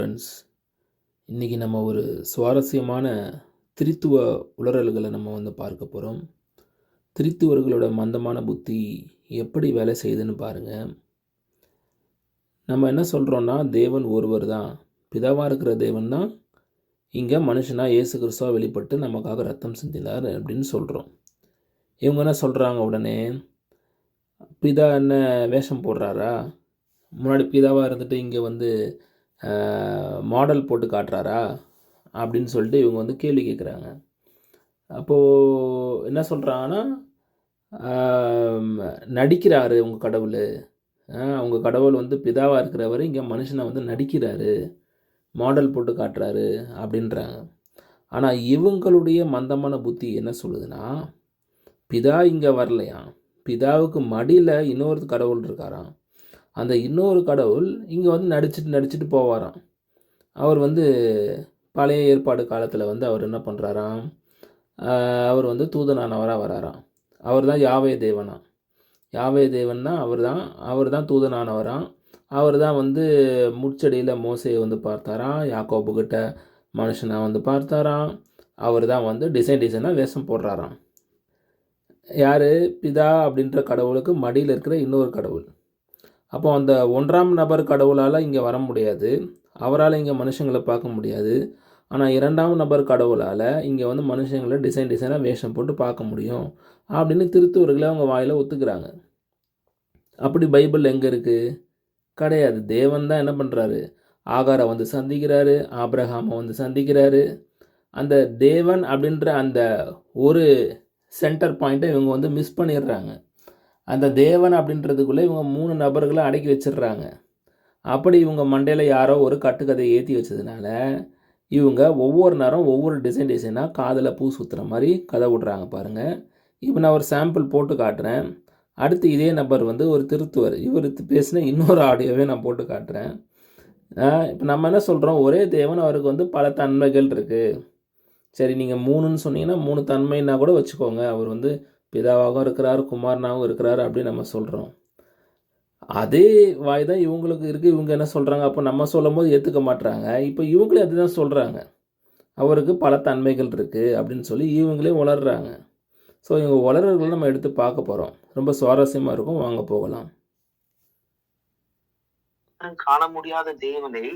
Friends. இன்றைக்கி நம்ம ஒரு சுவாரஸ்யமான திரித்துவ உளறல்களை நம்ம பார்க்க போகிறோம். திரித்துவர்களோட மந்தமான புத்தி எப்படி வேலை செய்யுதுன்னு பாருங்கள். நம்ம என்ன சொல்கிறோன்னா, தேவன் ஒருவர் தான், பிதாவாக இருக்கிற தேவன் தான் இங்கே மனுஷனாக இயேசு கிறிஸ்துவா வெளிப்பட்டு நமக்காக ரத்தம் சிந்தினார் அப்படின்னு சொல்கிறோம். இவங்க என்ன சொல்கிறாங்க, உடனே பிதா என்ன வேஷம் போடுறாரா, முன்னாடி பிதாவாக இருந்துட்டு இங்கே மாடல் போட்டு காட்டுறாரா அப்படின்னு சொல்லிட்டு இவங்க கேள்வி கேட்குறாங்க. அப்போது என்ன சொல்கிறாங்கன்னா, நடிக்கிறாரு உங்கள் கடவுள், உங்கள் கடவுள் பிதாவாக இருக்கிறவர் இங்கே மனுஷனை நடிக்கிறாரு, மாடல் போட்டு காட்டுறாரு அப்படின்றாங்க. ஆனால் இவங்களுடைய மந்தமான புத்தி என்ன சொல்லுதுன்னா, பிதா இங்கே வரலையா, பிதாவுக்கு மடியில் இன்னொரு கடவுள் இருக்காராம், அந்த இன்னொரு கடவுள் இங்கே நடிச்சிட்டு போவாராம். அவர் பழைய ஏற்பாடு காலத்தில் அவர் என்ன பண்ணுறாராம், அவர் தூதனானவராக வராராம். அவர் தான் யாவே தேவனா, யாவே தேவன்னா அவர் தான் தூதனானவராம். அவர் தான் முட்செடியில் மோசையை பார்த்தாராம், யாக்கோபுக்கிட்ட மனுஷனாக பார்த்தாராம். அவர் தான் டிசைனாக வேஷம் போடுறாராம். யார், பிதா அப்படின்ற கடவுளுக்கு மடியில் இருக்கிற இன்னொரு கடவுள். அப்போ அந்த ஒன்றாம் நபர் கடவுளால் இங்கே வர முடியாது, அவரால் இங்கே மனுஷங்களை பார்க்க முடியாது. ஆனால் இரண்டாம் நபர் கடவுளால் இங்கே மனுஷங்களை டிசைனாக வேஷம் போட்டு பார்க்க முடியும் அப்படின்னு திருத்துவர்களை அவங்க வாயில் ஒத்துக்கிறாங்க. அப்படி பைபிள் எங்கே இருக்குது? கிடையாது. தேவன் தான் என்ன பண்ணுறாரு, ஆகாரை சந்திக்கிறாரு, ஆபிரகாமை சந்திக்கிறாரு. அந்த தேவன் அப்படின்ற அந்த ஒரு சென்டர் பாயிண்ட்டை இவங்க மிஸ் பண்ணிடுறாங்க. அந்த தேவன் அப்படின்றதுக்குள்ளே இவங்க 3 நபர்களை அடக்கி வச்சிடுறாங்க. அப்படி இவங்க மண்டையில் யாரோ ஒரு கட்டுக்கதையை ஏற்றி வச்சதுனால இவங்க ஒவ்வொரு நேரம் ஒவ்வொரு டிசைனாக காதில் பூ சுற்றுற மாதிரி கதை விட்றாங்க பாருங்கள். இப்போ நான் ஒரு சாம்பிள் போட்டு காட்டுறேன். அடுத்து இதே நபர் ஒரு திருத்துவர், இவர் பேசின இன்னொரு ஆடியோவே நான் போட்டு காட்டுறேன். இப்போ நம்ம என்ன சொல்கிறோம், ஒரே தேவன், அவருக்கு பல தன்மைகள் இருக்குது. சரி, நீங்கள் 3ன்னு சொன்னீங்கன்னா 3 தன்மைன்னா கூட வச்சுக்கோங்க. அவர் பிதாவாகவும் இருக்கிறார், குமாரனாகவும் இருக்கிறார் அப்படின்னு நம்ம சொல்கிறோம். அதே வாய் தான் இவங்களுக்கு இருக்குது. இவங்க என்ன சொல்கிறாங்க, அப்போ நம்ம சொல்லும் போது ஏற்றுக்க மாட்டுறாங்க. இப்போ இவங்களே அதுதான் சொல்கிறாங்க, அவருக்கு பல தன்மைகள் இருக்குது அப்படின்னு சொல்லி இவங்களே உளர்றாங்க. ஸோ இவங்க உளறல்களை நம்ம எடுத்து பார்க்க போகிறோம். ரொம்ப சுவாரஸ்யமாக இருக்கும், வாங்க போகலாம். காண முடியாத தேவனை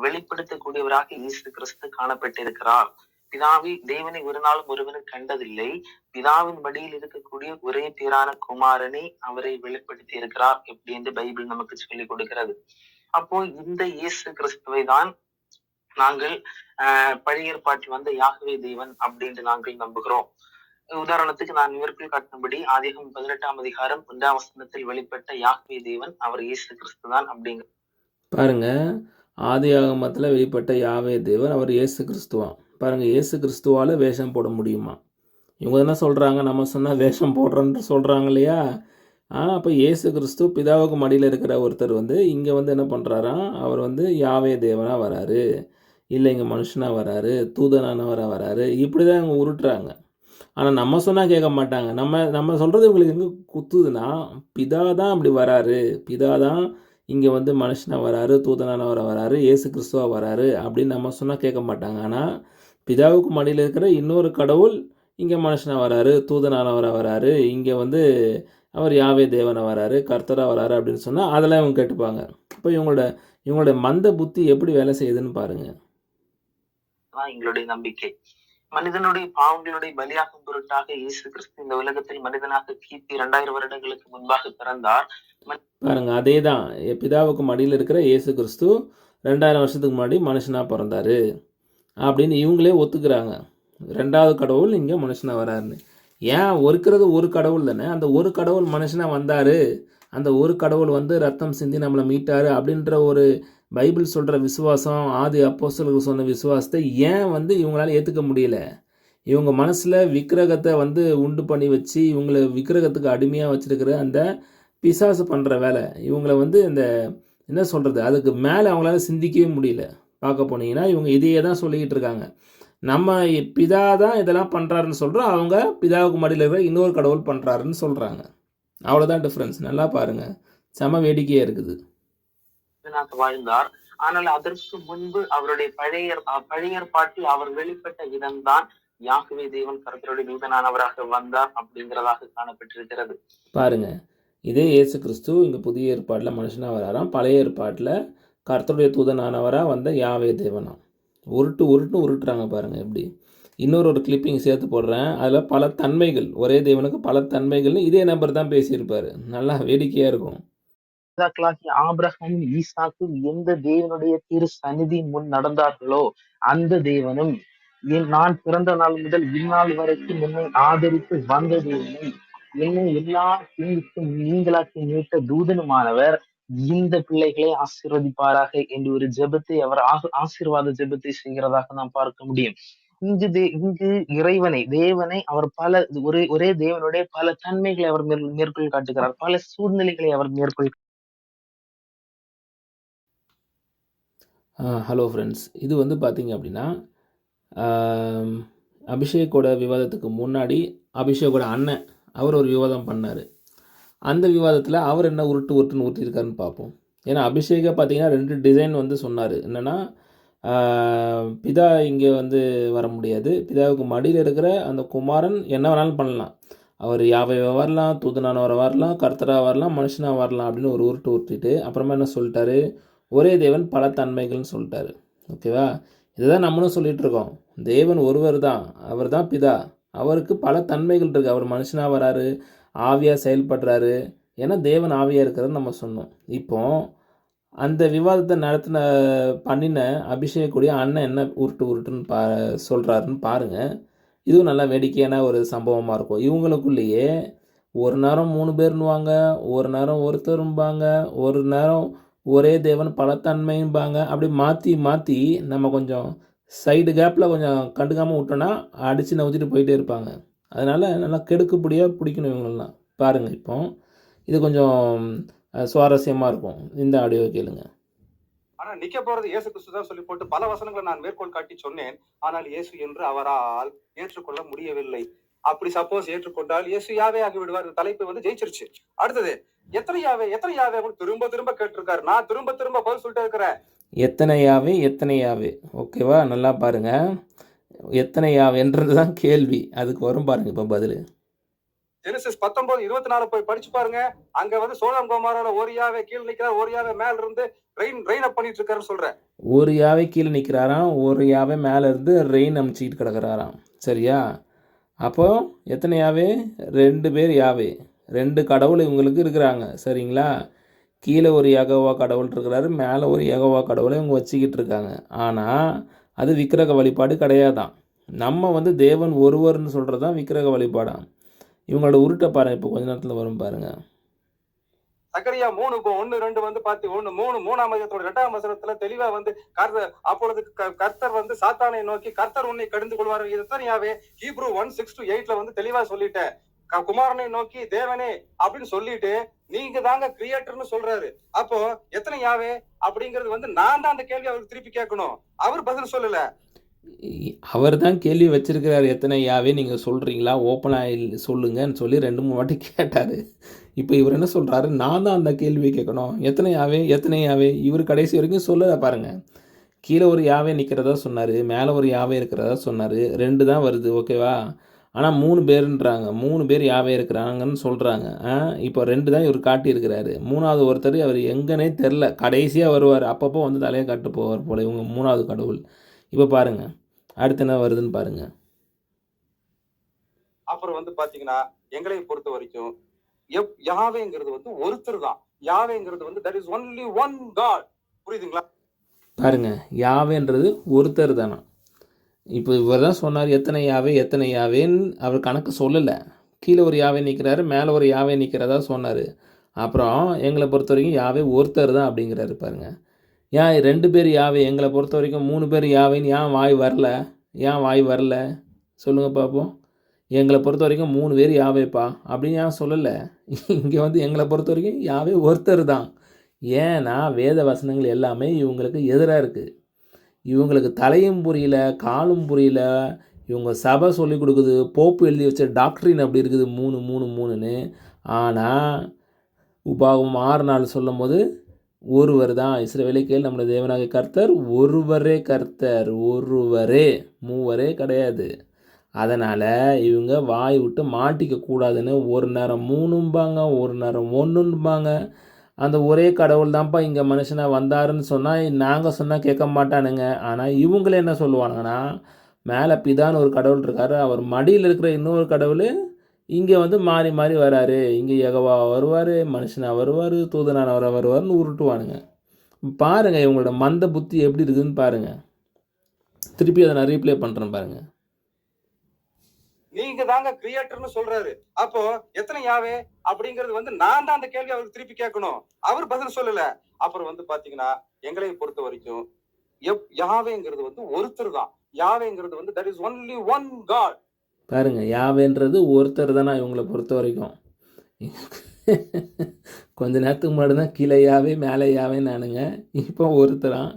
வெளிப்படுத்தக்கூடியவராக இயேசு கிறிஸ்து காணப்பட்டிருக்கிறார். தேவனை ஒரு நாளும் ஒருவனும் கண்டதில்லை. பிதாவின் மடியில் இருக்கக்கூடிய ஒரே பேரான குமாரனை அவரை வெளிப்படுத்தி இருக்கிறார் எப்படி என்று பைபிள் நமக்கு சொல்லிக் கொடுக்கிறது. அப்போ இந்த இயேசு கிறிஸ்துவை தான் நாங்கள் பழைய ஏற்பாட்டில் யாகவே தேவன் அப்படின்னு நாங்கள் நம்புகிறோம். உதாரணத்துக்கு நான் இவர்கள் காட்டினபடி ஆதியாகமம் 18ஆம் அதிகாரம் 1ஆம் வசனத்தில் வெளிப்பட்ட யாகவே தேவன் அவர் இயேசு கிறிஸ்து தான் அப்படிங்கிற பாருங்க. ஆதியாகமத்தில் வெளிப்பட்ட யாவே தேவன் அவர் இயேசு கிறிஸ்துவான். பாருங்கள், இயேசு கிறிஸ்துவால் வேஷம் போட முடியுமா? இவங்க என்ன சொல்கிறாங்க, நம்ம சொன்னால் வேஷம் போடுறோன்னு சொல்கிறாங்க இல்லையா? அப்போ இயேசு கிறிஸ்து பிதாவுக்கு மடியில் இருக்கிற ஒருத்தர் இங்கே என்ன பண்ணுறாராம், அவர் யாவே தேவனாக வராரு, இல்லை இங்கே மனுஷனாக வராரு, தூதனானவராக வராரு, இப்படி தான் இவங்க உருட்டுறாங்க. ஆனால் நம்ம சொன்னால் கேட்க மாட்டாங்க. நம்ம சொல்கிறது இவங்களுக்கு எங்கே குத்துதுன்னா, பிதா தான் அப்படி வராரு, பிதா தான் இங்கே மனுஷனாக வராரு, தூதனானவராக வராரு, இயேசு கிறிஸ்துவாக வராரு அப்படின்னு நம்ம சொன்னால் கேட்க மாட்டாங்க. ஆனால் பிதாவுக்கு மடியில் இருக்கிற இன்னொரு கடவுள் இங்கே மனுஷனாக வராரு, தூதனானவராக வராரு, இங்கே அவர் யாவே தேவனை வராரு, கர்த்தராக வராரு அப்படின்னு சொன்னால் அதெல்லாம் இவங்க கேட்டுப்பாங்க. இப்போ இவங்களோட மந்த புத்தி எப்படி வேலை செய்யுதுன்னு பாருங்கள். எங்களுடைய நம்பிக்கை மனிதனுடைய பாவங்களுடைய பலியாகும் பொருட்டாக இயேசு கிறிஸ்து இந்த உலகத்தில் மனிதனாக கிபி 2000 வருடங்களுக்கு முன்பாக பிறந்தார். பாருங்க, அதே தான் பிதாவுக்கு மடியில் இருக்கிற இயேசு கிறிஸ்து 2000 வருஷத்துக்கு முன்னாடி மனுஷனாக பிறந்தாரு அப்படின்னு இவங்களே ஒத்துக்கிறாங்க. 2வது கடவுள் இங்கே மனுஷனாக வராருன்னு. ஏன் இருக்கிறது ஒரு கடவுள் தானே, அந்த ஒரு கடவுள் மனுஷனாக வந்தார், அந்த ஒரு கடவுள் ரத்தம் சிந்தி நம்மளை மீட்டார் அப்படின்ற ஒரு பைபிள் சொல்கிற விசுவாசம், ஆதி அப்போஸ்தலர்கள் சொன்ன விசுவாசத்தை ஏன் இவங்களால ஏற்றுக்க முடியல? இவங்க மனசில் விக்கிரகத்தை உண்டு பண்ணி வச்சு இவங்களை விக்கிரகத்துக்கு அடிமையாக வச்சுருக்கிற அந்த பிசாசு பண்ணுற வேலை இவங்களை இந்த என்ன சொல்கிறது, அதுக்கு மேலே அவங்களால சிந்திக்கவே முடியல. பார்க்க போனீங்கன்னா இவங்க இதையே தான் சொல்லிக்கிட்டு இருக்காங்க. நம்ம பிதா தான் இதெல்லாம் பண்ணுறாருன்னு சொல்கிறோம், அவங்க பிதாவுக்கு மடியில் இருக்கிற இன்னொரு கடவுள் பண்ணுறாருன்னு சொல்கிறாங்க. அவ்வளோதான் டிஃப்ரென்ஸ். நல்லா பாருங்கள், செம வேடிக்கையாக இருக்குது. வாழ்ந்தார். ஆனால் அதற்கு முன்பு அவருடைய பழைய ஏற்பாட்டில் அவர் வெளிப்பட்ட விதம்தான் யாகவே தேவன் கர்த்தருடைய தூதனானவராக வந்தார் அப்படிங்கிறதாக காணப்பட்டிருக்கிறது. பாருங்க, இதே இயேசு கிறிஸ்து இங்கே புதிய ஏற்பாட்டில் மனுஷனாக வராராம், பழைய ஏற்பாட்டில் கர்த்தருடைய தூதனானவராக வந்த யாவே தேவனாம். உருட்டுறாங்க பாருங்கள் எப்படி. இன்னொரு கிளிப்பிங் சேர்த்து போடுறேன். அதில் பல தன்மைகள், ஒரே தேவனுக்கு பல தன்மைகள்னு இதே நபர் தான் பேசியிருப்பார். நல்லா வேடிக்கையாக இருக்கும். ஆபிரகாமும் ஈசாக்கும் எந்த தேவனுடைய திரு சந்நிதி முன் நடந்தார்களோ அந்த தேவனும், நான் பிறந்த நாள் முதல் இந்நாள் வரைக்கும் என்னை ஆதரித்து வந்த தேவனை, என்னை எல்லா தீங்குக்கும் நீங்களாக்கி மீட்ட தூதனுமானவர் இந்த பிள்ளைகளை ஆசீர்வதிப்பாராக என்று ஒரு ஜெபத்தை அவர் ஆசீர்வாத ஜெபத்தை செய்கிறதாக நாம் பார்க்க முடியும். இங்கு தேவனை அவர் பல ஒரே தேவனுடைய பல தன்மைகளை அவர் மேற்கோள் காட்டுகிறார், பல சூழ்நிலைகளை அவர் மேற்கொள். ஹலோ ஃப்ரெண்ட்ஸ், இது வந்து பார்த்தீங்க அப்படின்னா அபிஷேக்கோட விவாதத்துக்கு முன்னாடி அபிஷேக்கோட அண்ணன் அவர் ஒரு விவாதம் பண்ணார். அந்த விவாதத்தில் அவர் என்ன உருட்டுன்னு ஊற்றிருக்காருன்னு பார்ப்போம். ஏன்னா அபிஷேகை பார்த்தீங்கன்னா 2 டிசைன் வந்து சொன்னார். என்னென்னா பிதா இங்கே வந்து வர முடியாது, பிதாவுக்கு மடியில் இருக்கிற அந்த குமாரன் என்ன வேணாலும் பண்ணலாம், அவர் யாவையாக வரலாம், தூதனானவரை வரலாம், கர்த்தராக வரலாம், மனுஷனாக வரலாம் அப்படின்னு ஒரு உருட்டிட்டு அப்புறமா என்ன சொல்லிட்டாரு, ஒரே தேவன் பல தன்மைகள்னு சொல்லிட்டாரு. ஓகேவா? இதுதான் நம்மளும் சொல்லிகிட்டு இருக்கோம். தேவன் ஒருவர் தான், அவர் தான் பிதா, அவருக்கு பல தன்மைகள் இருக்குது. அவர் மனுஷனாக வராரு, ஆவியாக செயல்படுறாரு, ஏன்னா தேவன் ஆவியாக இருக்கிறது நம்ம சொன்னோம். இப்போ அந்த விவாதத்தை பண்ணின அபிஷேகக்கூடிய அண்ணன் என்ன உருட்டுன்னு சொல்கிறாருன்னு பாருங்கள். இதுவும் நல்லா வேடிக்கையான ஒரு சம்பவமாக இருக்கும். இவங்களுக்குள்ளேயே ஒரு நேரம் 3 பேர்னுவாங்க, ஒரு நேரம் ஒருத்தரும்பாங்க, ஒரு நேரம் ஒரே தேவன் பல தன்மையும்பாங்க. அப்படி மாற்றி நம்ம கொஞ்சம் சைடு கேப்பில் கொஞ்சம் கண்டுக்காமல் விட்டோன்னா அடித்து நவுத்திட்டு போயிட்டே இருப்பாங்க. அதனால் நல்லா கெடுக்குப்படியாக பிடிக்கணும் இவங்களெலாம். பாருங்கள், இப்போ இது கொஞ்சம் சுவாரஸ்யமாக இருக்கும். இந்த ஆடியோ கேளுங்க. ஆனா நிக்க போறது இயேசு கிறிஸ்து தான் சொல்லி போட்டு பல வசனங்களை நான் மேற்கோள் காட்டி சொன்னேன். ஆனால் இயேசு என்று அவரால் ஏற்றுக்கொள்ள முடியவில்லை. அப்படி சப்போஸ் ஏற்றுக்கொண்டால் இயேசு யாவே ஆகி விடுவார். தலைப்பு வந்து ஜெயிச்சிருச்சு. அடுத்தது எத்தனை யாவே திரும்ப கேட்டிருக்காரு. நான் திரும்ப பதில் சொல்லிட்டு இருக்கிறேன். எத்தனை யாவே. ஓகேவா? நல்லா பாருங்க, எத்தனை யாவேன்றது தான் கேள்வி. அதுக்கு வரும் பாருங்க இப்போ பதில். ஜெனசிஸ் 19:24 போய் படிச்சு பாருங்க. அங்க வந்து சோதம் கோமாரோட ஒரு யாவே கீழே நிக்கிறார், ஒரு யாவே மேல இருந்து ரெயின் அப் பண்ணிட்டு இருக்காருன்னு சொல்றேன். ஒரு யாவே கீழே நிற்கிறாராம், ஒரு யாவே மேலே இருந்து ரெயின் அமுச்சிக்கிட்டு கிடக்கிறாராம். சரியா? அப்போ எத்தனை யாவே? 2 பேர் யாவே, 2 கடவுள் இவங்களுக்கு இருக்கிறாங்க. சரிங்களா? கீழே ஒரு யெகோவா கடவுள் இருக்கிறாரு, மேலே ஒரு யெகோவா கடவுளை இவங்க வச்சுக்கிட்டு இருக்காங்க. ஆனால் அது விக்கிரக வழிபாடு கிடையாதான். நம்ம வந்து தேவன் ஒருவர்னு சொல்கிறது தான் விக்கிரக வழிபாடாம். இவங்களோட உருட்டை பாருங்க, இப்போ கொஞ்ச நேரத்தில் வரும் பாருங்க. சகரியா 3:1-2 வந்து பார்த்து 3ஆம் அதிகாரத்தோட 2ஆம் வசனத்துல தெளிவா வந்து அப்பொழுது கர்த்தர் வந்து சாத்தானை நோக்கி கர்த்தர் உன்னை கடிந்து கொள்வார். இதுதான் யாவே. ஹீப்ரு 1:6-8 வந்து தெளிவா சொல்லிட்டேன். குமாரனை நோக்கி தேவனே அப்படின்னு சொல்லிட்டு நீங்க தாங்க கிரியேட்டர்னு சொல்றாரு. அப்போ எத்தனை யாவே அப்படிங்கிறது வந்து நான் தான் அந்த கேள்வி அவருக்கு திருப்பி கேட்கணும். அவர் பதில் சொல்லல. அவர் தான் கேள்வி வச்சிருக்கிறார். எத்தனை யாவே நீங்கள் சொல்கிறீங்களா, ஓப்பனாக சொல்லுங்கன்னு சொல்லி 2-3 வாட்டி கேட்டார். இப்போ இவர் என்ன சொல்கிறாரு, நான் தான் அந்த கேள்வியை கேட்கணும். எத்தனை யாவே. இவர் கடைசி வரைக்கும் சொல்லலை பாருங்கள். கீழே ஒரு யாவே நிற்கிறதா சொன்னார், மேலே ஒரு யாவே இருக்கிறதா சொன்னார். 2 தான் வருது. ஓகேவா? ஆனால் 3 பேருன்றாங்க. 3 பேர் யாவே இருக்கிறாங்கன்னு சொல்கிறாங்க. இப்போ 2 தான் இவர் காட்டியிருக்கிறாரு. 3வது ஒருத்தர் அவர் எங்கன்னே தெரில, கடைசியாக வருவார். அப்பப்போ வந்து தலையை காட்டு போவார் போல இவங்க 3வது கடவுள். இப்போ பாருங்க அடுத்து என்ன வருதுன்னு பாருங்க. அப்புறம் வந்து பாத்தீங்கன்னா எங்களை பொறுத்த வரைக்கும் யாவேங்கிறது வந்து ஒருத்தர் தான். யாவேங்கிறது வந்து that is only one God. புரியுதுங்களா? பாருங்க, யாவேன்றது ஒருத்தர் தானா. இப்போ இவர் தான் சொன்னார் எத்தனை யாவேன்னு அவர் கணக்கு சொல்லலை. கீழே ஒரு யாவே நிற்கிறாரு, மேலே ஒரு யாவே நிற்கிறதா சொன்னார். அப்புறம் எங்களை பொறுத்த வரைக்கும் யாவே ஒருத்தர் தான் அப்படிங்கிறாரு. பாருங்கள், ஏன் 2 பேர் யாவே, எங்களை பொறுத்த வரைக்கும் 3 பேர் யாவேன்னு ஏன் வாய் வரல சொல்லுங்கள் பார்ப்போம். எங்களை பொறுத்த வரைக்கும் 3 பேர் யாவேப்பா அப்படின்னு ஏன் சொல்லலை? இங்கே வந்து எங்களை பொறுத்த வரைக்கும் யாவே ஒருத்தர் தான். ஏன்னா வேத வசனங்கள் எல்லாமே இவங்களுக்கு எதிராக இருக்குது. இவங்களுக்கு தலையும் புரியல, காலும் புரியல. இவங்க சபை சொல்லி கொடுக்குது, போப்பு எழுதி வச்ச டாக்டரின் அப்படி இருக்குது 3 ஆனால் உபாகமம் 6:4 சொல்லும் போது ஒருவர் தான். இஸ்ரவேலே கேள், நம்முடைய தேவனாகிய கர்த்தர் ஒருவரே கர்த்தர். ஒருவரே, மூவரே கிடையாது. அதனால் இவங்க வாய் விட்டு மாட்டிக்க கூடாதுன்னு ஒரு நேரம் 3ம்பாங்க, ஒரு நேரம் 1ம்பாங்க. அந்த ஒரே கடவுள் தான்ப்பா இங்கே மனுஷனாக வந்தாருன்னு சொன்னால் நாங்கள் சொன்னால் கேட்க மாட்டானுங்க. ஆனால் இவங்களே என்ன சொல்லுவானுங்கன்னா, மேலே பிதான்னு ஒரு கடவுள் இருக்காரு, அவர் மடியில் இருக்கிற இன்னொரு கடவுள் இங்கே வந்து மாறி மாறி வராரு, இங்கே யெகோவா வருவார், மனுஷனாக வருவார், தூதனானவராக வருவார்னு உருட்டுவானுங்க. பாருங்கள் இவங்களோட மந்த புத்தி எப்படி இருக்குதுன்னு பாருங்கள். திருப்பி அதை நான் ரீப்ளே பண்ணுறேன் பாருங்கள். நீங்க தாங்க கிரியேட்டர்னு சொல்றாரு. அப்போ எத்தனை யாவே அப்படிங்கிறது வந்து நான் தான் அந்த கேள்வி அவருக்கு திருப்பி கேட்கணும். அவர் பதில் சொல்லல. அப்புறம் வந்து பாத்தீங்கன்னா எங்களை பொறுத்த வரைக்கும் யாவேங்கிறது வந்து ஒருத்தர் தான். யாவேங்கிறது வந்து that is only one God. பாருங்க, யாவேன்றது ஒருத்தர் தானா இவங்களை பொறுத்த வரைக்கும். கொஞ்ச நேரத்துக்கு முன்னாடி தான் கீழே யாவே மேலே யாவே நானுங்க. இப்போ ஒருத்தரான்.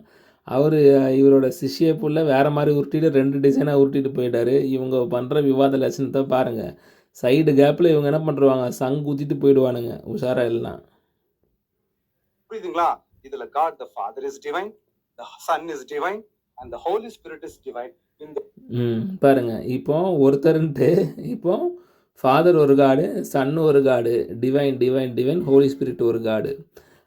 அவர் இவரோட சிஷ்ய புள்ள வேறு மாதிரி உருட்டிட்டு 2 டிசைனாக உருட்டிட்டு போயிட்டாரு. இவங்க பண்ணுற விவாத லட்சணத்தை பாருங்கள். சைடு கேப்பில் இவங்க என்ன பண்ணுறாங்க, சங்கு ஊற்றிட்டு போயிடுவானுங்க உஷாரா எல்லாம். புரியுதுங்களா? இதுல God the Father is divine, the Son is divine and the Holy Spirit is divine. பாருங்க, இப்போ ஒருத்தருன்ட்டு இப்போ ஃபாதர் ஒரு காடு, சன் ஒரு காடு, divine divine divine, holy spirit ஒரு காடு.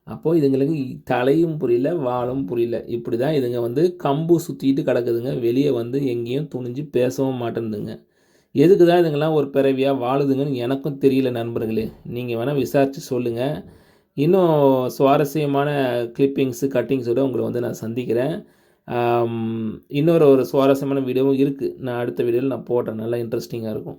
அப்போது இதுங்களுக்கு தலையும் புரியல, வாழும் புரியல. இப்படி தான் இதுங்க வந்து கம்பு சுற்றிட்டு கிடக்குதுங்க. வெளியே வந்து எங்கேயும் துணிஞ்சு பேசவும் மாட்டேங்குதுங்க. எதுக்கு தான் இதுங்கெல்லாம் ஒரு பிறவியாக வாழுதுங்கன்னு எனக்கும் தெரியல நண்பர்களே. நீங்கள் வேணால் விசாரித்து சொல்லுங்கள். இன்னும் சுவாரஸ்யமான கிளிப்பிங்ஸு கட்டிங்ஸோடு உங்களை வந்து நான் சந்திக்கிறேன். இன்னொரு சுவாரஸ்யமான வீடியோவும் இருக்குது. நான் அடுத்த வீடியோவில் நான் போடுறேன். நல்லா இன்ட்ரெஸ்டிங்காக இருக்கும்.